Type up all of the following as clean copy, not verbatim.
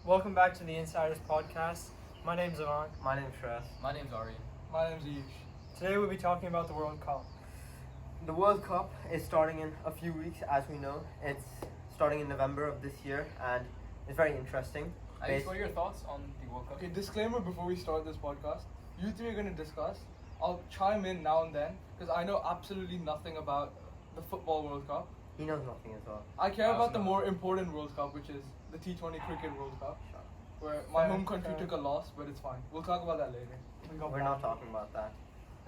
Welcome back to the Insiders Podcast. My name's Ivan. My name's Shreyas. My name's Ari. My name's Ayush. Today we'll be talking about the World Cup. The World Cup is starting in a few weeks, as we know. It's starting in November of this year, and it's very interesting. Ayush, what are your thoughts on the World Cup? Okay, disclaimer before we start this podcast. You three are going to discuss. I'll chime in now and then because I know absolutely nothing about the Football World Cup. He knows nothing as well. I care I about the also more important World Cup, which is the T20 Cricket World Cup, where my Fair, home country fair. took a loss, but it's fine. We'll talk about that later. We're not talking about that.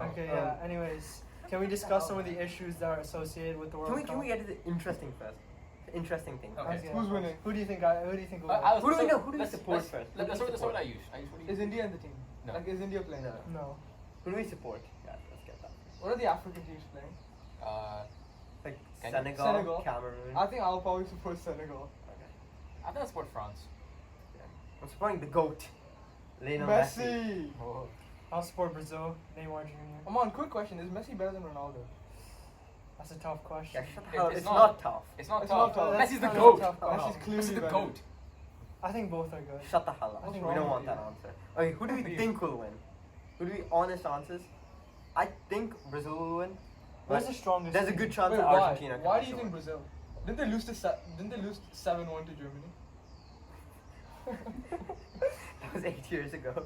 Okay, yeah. Anyways, can we discuss some of the issues that are associated with the World Cup? Can we get to the interesting first? The interesting thing. Okay. Okay. Who's winning? Who do you think? Who do you think will win? Who do we know? Who do we support let's, first? Let's Who do start we with support? Ayush. Ayush, what do you Is India in the team? No. Like, is India playing? No. No. Who do we support? Yeah, let's get that. What are the African teams playing? Like Kenya? Senegal, Senegal. Cameroon. I think I'll probably support Senegal. I think I support France. I'm supporting the GOAT, Lionel Messi. Messi! Oh. I'll support Brazil. Neymar Jr. Aman, quick question. Is Messi better than Ronaldo? That's a tough question. Yeah, shut the hell. It's It's not. not tough. It's not It's tough. not tough. Messi's the That's GOAT. not a tough question. Messi's clearly Messi's the better. GOAT. I think both are good. Shut the hell up. What's We wrong don't with want you? that answer. Okay, who do we Who do you- think will win? Who do we honest answers? I think Brazil will win. Where's But the strongest? there's a team? good chance Wait, that why? Argentina can Why do you also think win. Brazil? Didn't they lose 7-1 to Germany? That was 8 years ago.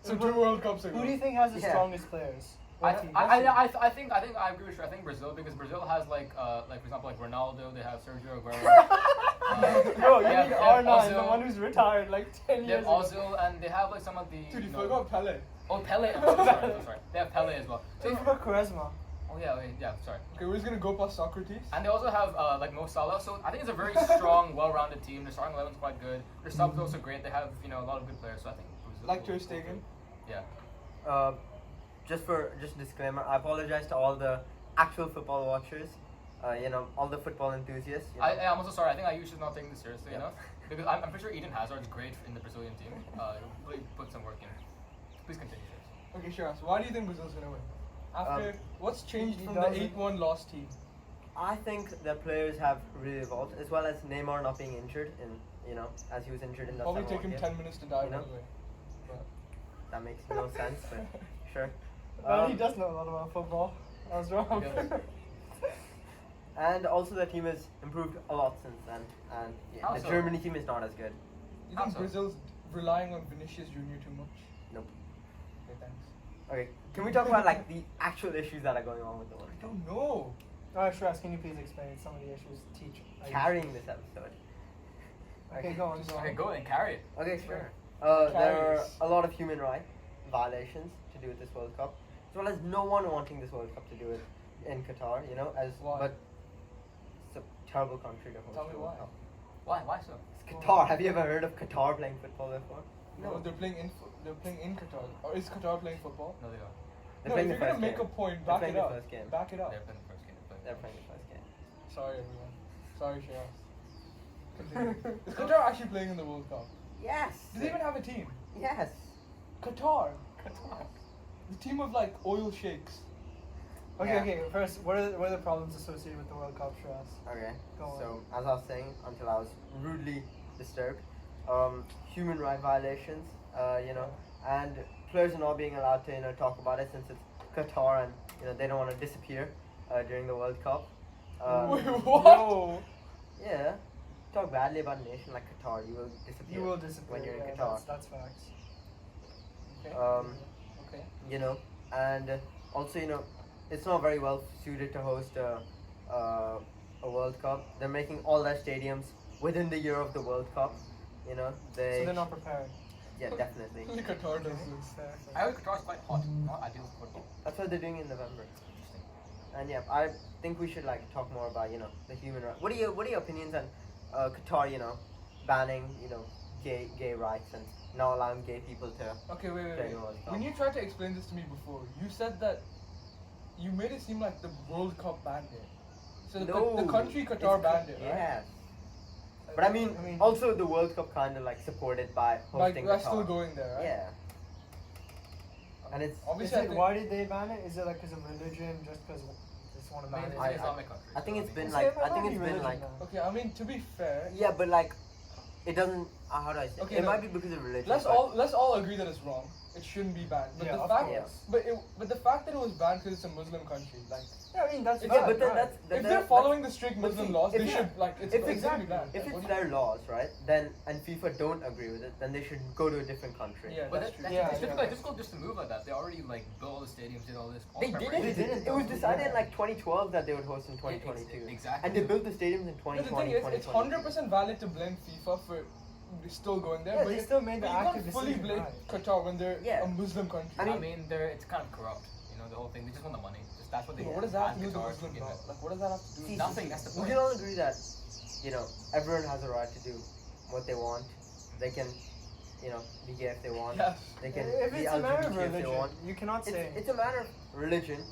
So 2 World Cups ago. Who do you think has the Yeah. strongest players? I What team? think I agree with you. I think Brazil because Brazil has like for example like Ronaldo. They have Sergio Aguero. Bro, you they need have R9, the Ozil. one who's retired like 10 They years have ago. Ozil and they have like some of the. Dude, you know- forgot Pele. Oh, Pele. I'm so sorry. I'm sorry. They have Pele as well. So you forgot Quaresma. Oh yeah, yeah. Sorry. Okay, we're just gonna go past Socrates. And they also have like Mo Salah, so I think it's a very strong, well-rounded team. Their starting 11's quite good. Their subs also great. They have a lot of good players. So I think Brazil Like will- Ter will Stegen. win. Yeah. Just disclaimer, I apologize to all the actual football watchers, all the football enthusiasts. I'm also sorry. I think Ayush is not taking this seriously Yeah. enough because I'm pretty sure Eden Hazard's great in the Brazilian team. He'll really put some work in. Please continue. Shreyas. Okay, sure. So why do you think Brazil's gonna win? After what's changed he from the doesn't- 8-1 loss team? I think the players have really evolved, as well as Neymar not being injured, as he was injured in the Probably take 7-1 him game. 10 minutes to die, You by know? the way. But That makes no sense, but sure. Well, he does know a lot about football. I was wrong. He does. And also the team has improved a lot since then, and How the so? Germany team is not as good. you How think so? Brazil's relying on Vinicius Jr. too much? Nope. Okay, thanks. Okay, can we talk about like the actual issues that are going on with the World I Cup? don't know. Alright, Shreyas, can you please explain some of the issues? Teach. Carrying this episode. Okay, go on. Go on. Okay, go and carry it. Okay, Sure. sure. There are Carries. a lot of human rights violations to do with this World Cup, as well as no one wanting this World Cup to do it in Qatar. Why? But it's a terrible country to host Tell me the World why. Cup. Why so? It's Qatar. Have you ever heard of Qatar playing football before? No, they're playing in Qatar. Or is Qatar playing football? No, they are. They're No, playing if the you're first gonna make game. a point, They're back playing it the up. first game. Back it up. They're playing the first game. They're playing the first game. Sorry, everyone. Sorry, Shreyas. Continue. Is Qatar actually playing in the World Cup? Yes. Do they even have a team? Yes. Qatar. Qatar. The team of like oil sheikhs. Okay, Yeah. okay. First, what are the problems associated with the World Cup, Shreyas? Okay. Go on. So as I was saying, until I was rudely disturbed, human rights violations, and players are not being allowed to talk about it since it's Qatar and they don't want to disappear during the World Cup. Wait, what? No. Yeah. Talk badly about a nation like Qatar, you will disappear. You will disappear when you're in yeah, Qatar. That's facts. Okay. Okay. And also it's not very well suited to host a World Cup. They're making all their stadiums within the year of the World Cup. So they're not prepared. Yeah, definitely. Only Qatar does this. Fair, I fair. heard Qatar's quite hot. Not ideal for football. That's what they're doing in November. Interesting. And yeah, I think we should talk more about the human rights. What are your opinions on Qatar? Banning gay rights and not allowing gay people to. Okay, wait. Playing the World Cup. When you tried to explain this to me before, you said that you made it seem like the World Cup banned it. So the country Qatar it's banned it, right? Yes. But I mean, also the World Cup kind of supported by Like hosting that's Qatar. still going there, right? Yeah. And it's. Obviously, I think, Why did they ban it? Is it because of religion? Just because they just want to ban It's it? an I- Islamic country. I think it's been It's like. not I think really it's been religion, like. though. Okay, I mean to be fair, Yeah, but it doesn't. how do I say? Okay, it no. might be because of religion. Let's but- let's all agree that it's wrong. It shouldn't be banned. But Yeah, the of fact, course. but the fact that it was banned because it's a Muslim country, like Yeah, I mean that's It's- Yeah, bad, but then right. that's if they're following the strict but Muslim see, laws, if they it- should like it's if gonna be exactly banned. if Like, it's what their laws, right? Then and FIFA don't agree with it, then they should go to a different country. Yeah, But that's that, true. that's, Yeah, it's yeah. difficult just to move like that. They already like built all the stadiums, did all this. all They the didn't. preparations. They didn't. It was decided in Yeah. like 2012 that they would host in Ex- 2022. exactly. And they built the stadiums in No, the 2020. thing is, it's 100% valid to blame FIFA for still going there. Yeah, but they you- still made the but you active can't fully decision, blame right. Qatar when they're Yeah. a Muslim country. I I mean- mean, it's kind of corrupt. You know, the whole thing. They just want the money. Just that's what they. But Yeah. what does that have to and do with the Qatar Muslim give law? it. Like, what does that have to do with Nothing. That's the We point. can all agree that, everyone has a right to do what they want. They can, be gay if they want. Yes. They can If be it's a matter of LGBT if they religion, want. you cannot say. It's a matter of religion,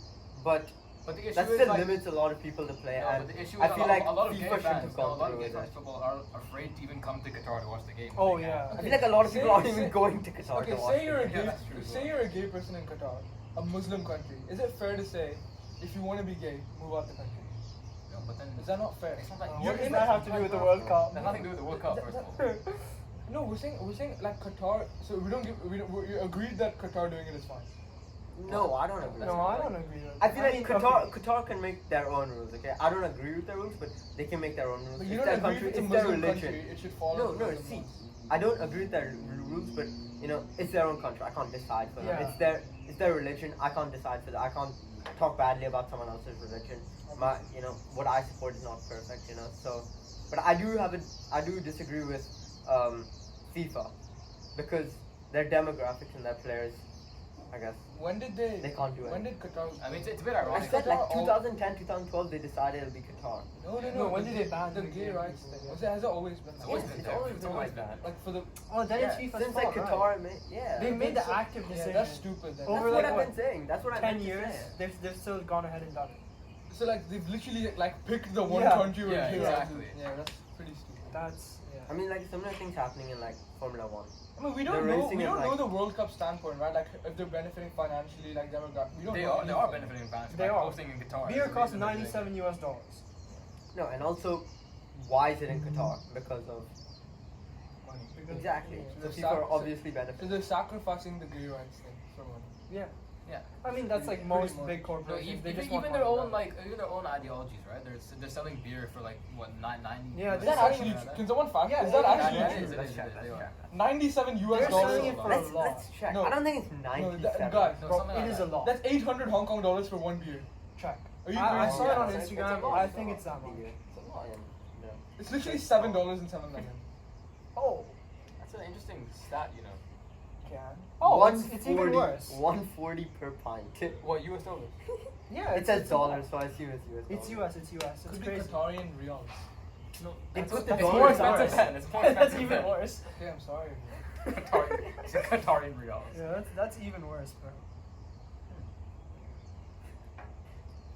but But the issue that is still like, limits a lot of people to play. no, and but the issue is I feel like a lot of gay FIFA should fans, have no, a gone lot of through gay with fans that. football are afraid to even come to Qatar to watch the game. Oh Like, yeah. I feel like a lot of people aren't Say- even say- going to Qatar Okay, to watch say you're a the Yeah, gay, that's true as say well. you're a gay person in Qatar, a Muslim country. Is it fair to say, if you want to be gay, move out the country? No, but then Is that not fair? it's not like What You're does in that it- have to do with the World Cup? There's nothing to do with the World Cup, first of all. No, we're saying like Qatar. So we agreed that Qatar doing it is fine. No, I don't agree. No, I don't agree with I feel like mean, Qatar can make their own rules. Okay, I don't agree with their rules, but they can make their own rules. But you It's don't their agree country, if it's a it's their Muslim religion. country, it should follow. No, the no. Muslim See, laws. I don't agree with their rules, but it's their own country. I can't decide for them. Yeah. It's their religion. I can't decide for that. I can't talk badly about someone else's religion. What I support is not perfect. So, but I do disagree with FIFA because their demographics and their players, I guess, When did they? they can't do When it. did Qatar? I mean, it's a bit I ironic. said like Qatar all- 2010, 2012, they decided it'll be Qatar. No. No, when did they ban the the gay gay rights people? thing? Has it always been? It's Like, always Yes, been it's there. always It's been always like been that. like for the. Oh, then it's FIFA's Since fault, like right? Qatar, They yeah. made the so- active Yeah, decision. that's stupid. Then. Over That's what like I've what, been saying. That's what I 10 meant to years, say. they've still gone ahead and done it. So like they've literally like picked the one Yeah. country where Yeah, gay exactly. rights is- Yeah, that's pretty stupid. That's yeah. I mean, like similar things happening in like Formula One. I mean, we They're don't know. racing We it don't know like- the World Cup standpoint, right? Like if they're benefiting financially, like demographic. We don't They know. are anything. benefiting fans They by are. hosting in Qatar. Beer There's a costs reason they're doing it. $97 US. No, and also, why is it in Qatar? Because of Because- exactly. So So the people are sac- obviously So benefiting. they're sacrificing the gay rights thing for money. Yeah. Yeah. I mean, that's like Pretty most much. big No, corporations. They even, just want even their money, own right? even their own ideologies, right? They're selling beer for like what 90. Yeah, Is they're that selling actually? it. Can someone fact? Yeah, is that yeah, actually yeah, true? it is, Let's it check. is, Let's they are. check. $97 US They're dollars. selling it for a lot. Let's check. No. I don't think it's No, 97. guys, No, Bro, something it like is that. a lot. that's 800 Hong Kong dollars for one beer. Check. Are you I crazy? saw it on It's a Instagram. lot, I it's a think lot. it's that much. It's a lot, yeah. It's literally $7 and 7 Oh. That's an interesting stat, you know. Can. Oh, it's even 140 worse. 140 per pint. What US dollars? Yeah, It says it's dollars, so I assume it's US. It's dollars. US. It's US. It's Could be crazy. Qatari and riyals. No, They that's put the that's dollars more on expensive it. than. It's more That's expensive even than. worse. Okay, I'm sorry. Qatari, it's Qatari reals. Yeah, that's even worse, bro.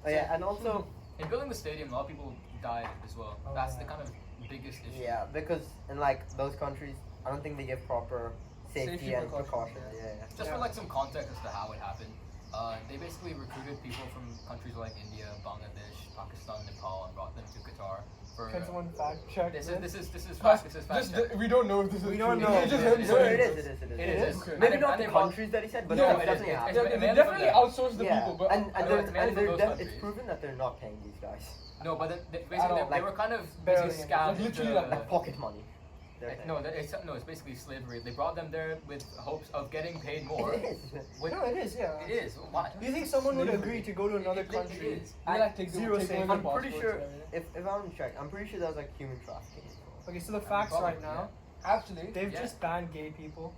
Oh, yeah, and also, In building the stadium, a lot of people died as well. Oh, That's yeah. the kind of biggest issue. yeah, because in like those countries, I don't think they give proper safety, Safety and precautions, precautions. Yeah, Just Yeah. for like some context as to how it happened, they basically recruited people from countries like India, Bangladesh, Pakistan, Nepal, and brought them to Qatar for. Can someone fact check This this? is Guys, fact. This is fact. just check. we don't know if this is We don't true. know. We just Yeah, heard yeah, No, stories. it is. It is. Okay. Maybe And not and the they brought- countries that he said, but No, that's it is. definitely It's- happened. Yeah, they mainly definitely from outsourced the Yeah, people, but and I know they're- it's mainly and from they're those it's countries. proven that they're not paying these guys. No, but basically all, they like, were kind of barely basically in. scammed. Like, literally, into- like, Like pocket money. They're Like, paying. no, it's basically slavery. They brought them there with hopes of getting paid more. It is. With, No, it is. Yeah. It is. Why? Do you think someone would Slavery. agree to go to another It country? is. they like take Zero take safety. away their I'm pretty passports sure and everything. if I'm check, I'm pretty sure there's like human trafficking. Okay, so the facts Probably, right now, Actually, they've Yeah. just banned gay people,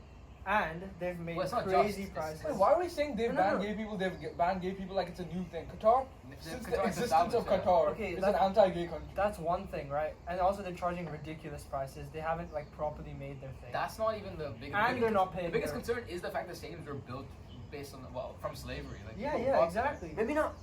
and they've made Well, it's not crazy just- prices. wait, why are we saying they've No, no, banned no. gay people? They've banned gay people like it's a new thing. Qatar, since the Qatar's existence of established, Qatar, Okay, is an that's- anti-gay country. That's one thing, right? And also they're charging ridiculous prices. They haven't like properly made their thing. That's not even the biggest. And they're not paying The biggest their- concern is the fact that stadiums were built based on from slavery. Like yeah, people yeah, bought them. exactly. Maybe not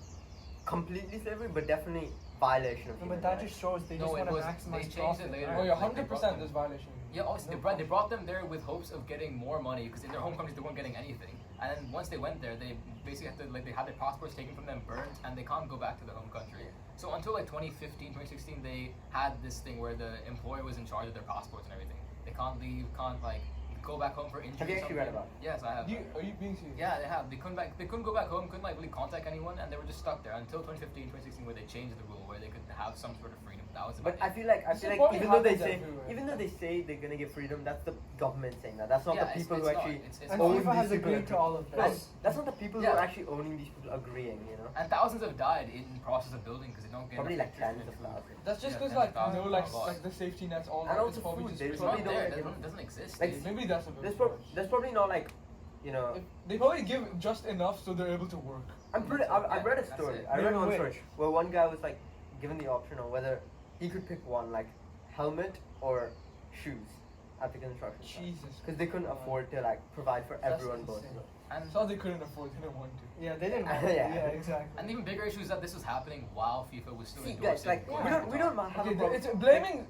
completely slavery, but definitely violation of No, human but that rights. just shows they No, just it want to was- maximize they changed profit. it later. right? Oh yeah, Like, they brought 100% them- there's violation. Yeah, obviously they brought them there with hopes of getting more money because in their home countries they weren't getting anything. And then once they went there, they basically had to they had their passports taken from them, burnt, and they can't go back to their home country. So until like 2015, 2016, they had this thing where the employer was in charge of their passports and everything. They can't leave. Can't like go back home for injury. Have you actually read something. about it? Yes, I have. Are you being serious? Yeah, they have. They couldn't go back home. Couldn't like really contact anyone, and they were just stuck there until 2015, 2016, where they changed the rule where they could have some sort of freedom. That was But about I it. feel like This probably even though they happens say everywhere. even though they say they're gonna give freedom, that's the government saying that. That's not Yeah, the it's- people it's who not. actually It's And own FIFA these has people agreed to all of No, this. that's not the people who Yeah. are actually owning these people agreeing. You know, And thousands have died in the process of building because they don't get probably enough like tens of nutrition and food. thousands. That's just Yeah, because tens like of thousands. like Oh, God. like the safety nets, all And that. also It's probably food, just they It's probably not don't there. like It doesn't exist. Like, maybe that's a bit. There's probably not like, you know. They probably give just enough so they're able to work. I read a That's story. it. I read Maybe one which? story where one guy was like given the option of whether he could pick one, like helmet or shoes at the construction site. Jesus. Because they couldn't afford to like provide for That's everyone both. insane. And So they couldn't afford. They didn't want to. Yeah, they didn't. Want Yeah. yeah, exactly. and the even bigger issue is that this was happening while FIFA was still See, endorsing. guys, like going we back don't to have a Okay, problem. it's blaming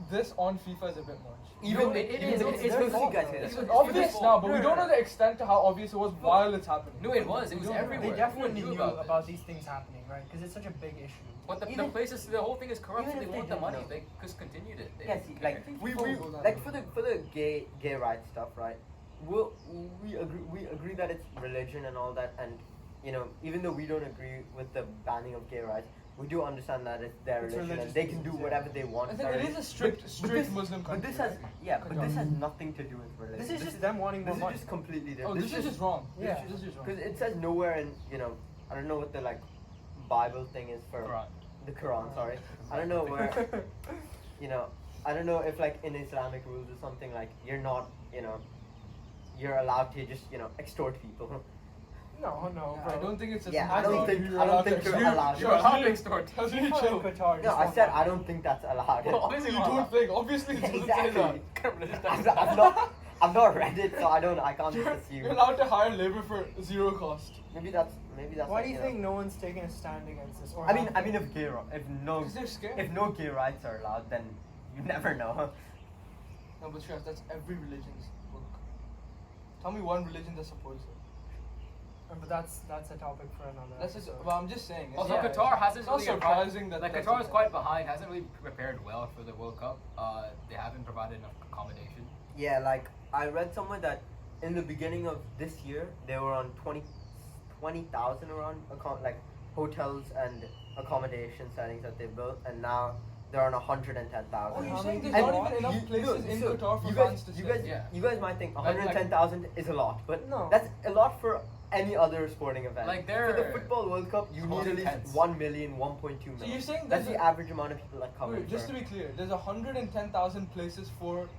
this on FIFA is a bit much. Even No, it even is. though It's their their fault, fault, guys, though. yeah. It's It's their obvious fault. now, but we No, don't no, know the extent to how obvious it was while it's happening. No, it was. It We was don't know. everywhere. They definitely Everyone knew knew about these things happening, right? Because it's such a big issue. But the Even- places, the whole thing is corrupt. even They if they want the didn't money. know. They just continued it. They Yeah, didn't see, care. like think we people will go that like way. for the gay rights stuff, right? We agree that it's religion and all that, and you know, even though we don't agree with the banning of gay rights, we do understand that it's their It's religion and religious they can do beliefs, yeah. whatever they want. I with think their it is a religion. strict this- Muslim But country. this has right? but this has nothing to do with religion. This is just them wanting more This money. is just completely Oh, different. this is just wrong. Yeah. This is just wrong. Because it says nowhere in, you know, I don't know what the like Bible thing is for Quran. the Quran. Sorry, I don't know where. You know, I don't know if like in Islamic rules or something like you're not, you know, you're allowed to just, you know, extort people. No, Yeah, bro. I don't think it's as Yeah, I don't simple think- as you're I don't allowed think to you're extort. allowed. Sure, You're allowed how to do you- extort. how do you FIFA chill? and Qatar No, just I want said money. I don't think that's allowed. Well, obviously You not. don't think? Obviously, it doesn't say Exactly. that. I've not read it, so I can't just You're assume. allowed to hire labor for zero cost. Maybe that's Why like, do you know. think no one's taking a stand against this? Or I mean, have- if Because they're scared. no gay rights are allowed, then you never know. No, but Shreyas, that's every religion's book. Tell me one religion that supports it. But that's a topic for another. That's just. episode. Well, I'm just saying. Also, Yeah, Qatar hasn't it's not really surprising that like that's Qatar is the- quite behind. Hasn't really prepared well for the World Cup. They haven't provided enough accommodation. Yeah, like I read somewhere that in the beginning of this year they were on 20,000 around like hotels and accommodation settings that they built, and now they're on 110,000. Oh, you're How saying many there's people not even want- enough places in so Qatar for you fans guys, to you stay. guys, Yeah. you guys might think Like- 110,000 is a lot, but No. that's a lot for any other sporting event. Like, for the they're football World Cup, you need at least intense. 1 million, 1.2 So million. you're saying that's there's the a- average amount of people that come in. Wait, just for to be clear, there's 110,000 places for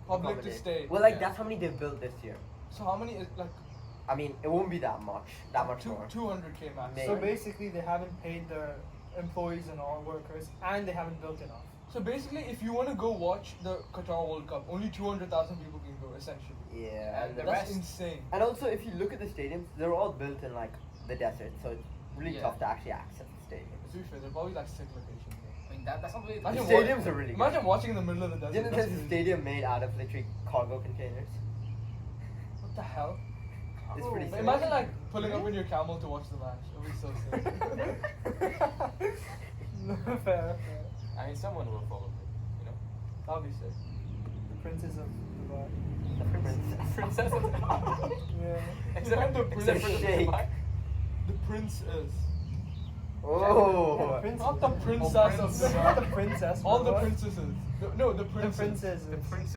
public to accommodation. stay. Well, like Yeah. that's how many they've built this year. So how many is like I mean, it won't be that much more. 200k max? Maybe. So basically, they haven't paid their employees and all workers, and they haven't built enough. So basically, if you want to go watch the Qatar World Cup, only 200,000 people can go essentially. Yeah, And the That's rest- insane. and also if you look at the stadiums, they're all built in like the desert, so it's really Yeah. tough to actually access the stadium. To be fair, they're probably like sick locations. I mean, that's not really. The Imagine stadiums wa- are really good. Imagine watching in the middle of the desert. You know, that's there's a crazy. stadium made out of literally cargo containers. What the hell? It's Oh, pretty but sick. Imagine like pulling up in your camel to watch the match. It would be so sick. No, fair. I mean, someone will follow it. You know. That'd be sick. The princess of Dubai. Princess of Yeah. except, The except for the Sheikh. Dubai. The prince is. Oh, Prince- Not the princess of prince. Not the Dubai. princess. All bro, the what? princesses. No, the The princes. princess. The prince.